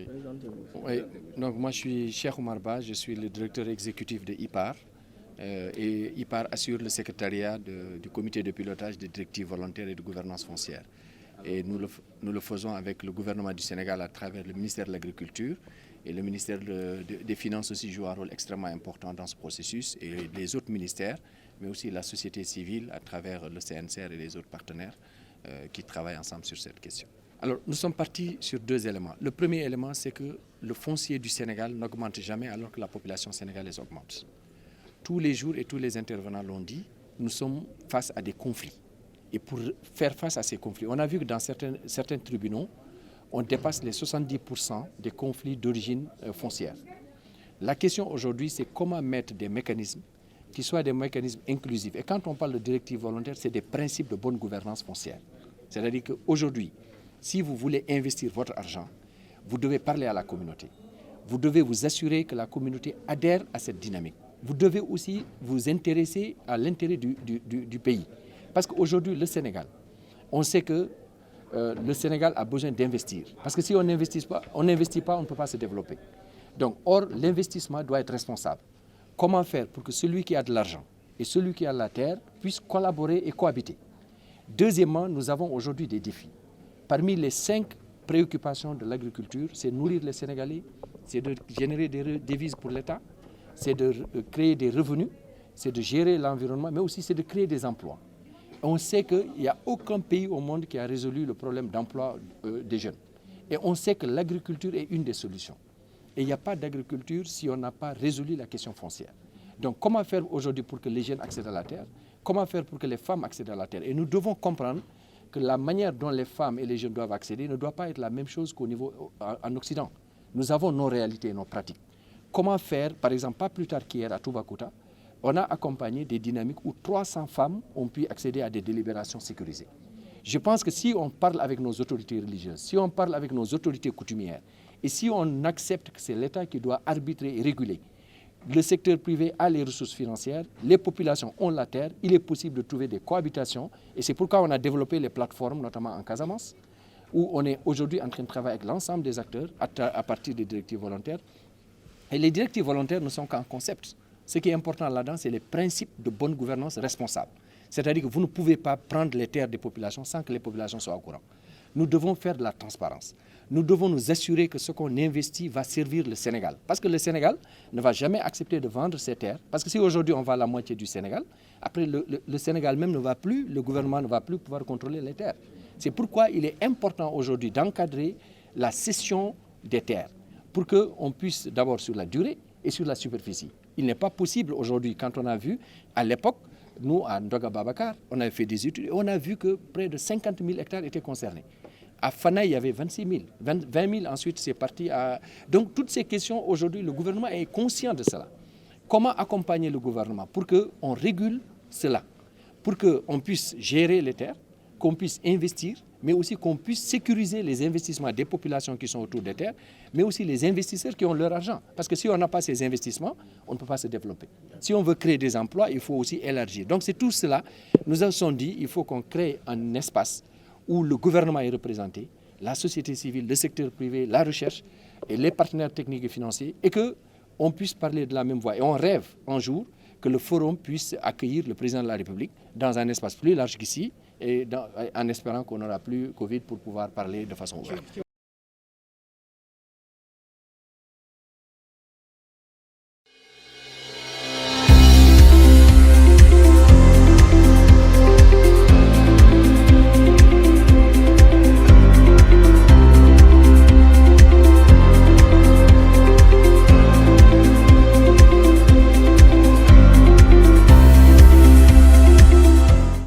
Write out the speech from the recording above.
Ok. Oui. Donc moi je suis Cheikh Oumar Ba, je suis le directeur exécutif de IPAR. Et IPAR assure le secrétariat du comité de pilotage des directives volontaires et de gouvernance foncière. Et nous le faisons avec le gouvernement du Sénégal à travers le ministère de l'Agriculture, et le ministère des Finances aussi joue un rôle extrêmement important dans ce processus, et les autres ministères, mais aussi la société civile à travers le CNCR et les autres partenaires qui travaillent ensemble sur cette question. Alors, nous sommes partis sur deux éléments. Le premier élément, c'est que le foncier du Sénégal n'augmente jamais alors que la population sénégalaise augmente. Tous les jours, et tous les intervenants l'ont dit, nous sommes face à des conflits. Et pour faire face à ces conflits, on a vu que dans certains tribunaux, on dépasse les 70% des conflits d'origine foncière. La question aujourd'hui, c'est comment mettre des mécanismes qui soient des mécanismes inclusifs. Et quand on parle de directives volontaires, c'est des principes de bonne gouvernance foncière. C'est-à-dire qu'aujourd'hui, si vous voulez investir votre argent, vous devez parler à la communauté. Vous devez vous assurer que la communauté adhère à cette dynamique. Vous devez aussi vous intéresser à l'intérêt du pays. Parce qu'aujourd'hui, le Sénégal, on sait que le Sénégal a besoin d'investir. Parce que si on n'investit pas, on ne peut pas se développer. Donc, or, l'investissement doit être responsable. Comment faire pour que celui qui a de l'argent et celui qui a la terre puissent collaborer et cohabiter? Deuxièmement, nous avons aujourd'hui des défis. Parmi les 5 préoccupations de l'agriculture, c'est nourrir les Sénégalais, c'est de générer des devises pour l'État, c'est de créer des revenus, c'est de gérer l'environnement, mais aussi c'est de créer des emplois. On sait qu'il n'y a aucun pays au monde qui a résolu le problème d'emploi des jeunes. Et on sait que l'agriculture est une des solutions. Et il n'y a pas d'agriculture si on n'a pas résolu la question foncière. Donc comment faire aujourd'hui pour que les jeunes accèdent à la terre? Comment faire pour que les femmes accèdent à la terre? Et nous devons comprendre que la manière dont les femmes et les jeunes doivent accéder ne doit pas être la même chose qu'au niveau en Occident. Nous avons nos réalités et nos pratiques. Comment faire, par exemple, pas plus tard qu'hier à Toubacouta, on a accompagné des dynamiques où 300 femmes ont pu accéder à des délibérations sécurisées. Je pense que si on parle avec nos autorités religieuses, si on parle avec nos autorités coutumières, et si on accepte que c'est l'État qui doit arbitrer et réguler, le secteur privé a les ressources financières, les populations ont la terre, il est possible de trouver des cohabitations, et c'est pourquoi on a développé les plateformes, notamment en Casamance, où on est aujourd'hui en train de travailler avec l'ensemble des acteurs à partir des directives volontaires. Et les directives volontaires ne sont qu'un concept. Ce qui est important là-dedans, c'est les principes de bonne gouvernance responsable. C'est-à-dire que vous ne pouvez pas prendre les terres des populations sans que les populations soient au courant. Nous devons faire de la transparence. Nous devons nous assurer que ce qu'on investit va servir le Sénégal. Parce que le Sénégal ne va jamais accepter de vendre ses terres. Parce que si aujourd'hui on vend la moitié du Sénégal, après le Sénégal même ne va plus, le gouvernement ne va plus pouvoir contrôler les terres. C'est pourquoi il est important aujourd'hui d'encadrer la cession des terres pour qu'on puisse d'abord sur la durée et sur la superficie. Il n'est pas possible aujourd'hui, quand on a vu, à l'époque, nous, à Ndoga Babacar, on avait fait des études et on a vu que près de 50 000 hectares étaient concernés. À Fana, il y avait 26 000. 20 000, ensuite, c'est parti à... Donc, toutes ces questions, aujourd'hui, le gouvernement est conscient de cela. Comment accompagner le gouvernement pour qu'on régule cela, pour qu'on puisse gérer les terres, qu'on puisse investir, mais aussi qu'on puisse sécuriser les investissements des populations qui sont autour des terres, mais aussi les investisseurs qui ont leur argent. Parce que si on n'a pas ces investissements, on ne peut pas se développer. Si on veut créer des emplois, il faut aussi élargir. Donc c'est tout cela. Nous avons dit qu'il faut qu'on crée un espace où le gouvernement est représenté, la société civile, le secteur privé, la recherche et les partenaires techniques et financiers, et qu'on puisse parler de la même voix. Et on rêve un jour que le forum puisse accueillir le président de la République dans un espace plus large qu'ici, et en espérant qu'on n'aura plus Covid pour pouvoir parler de façon ouverte.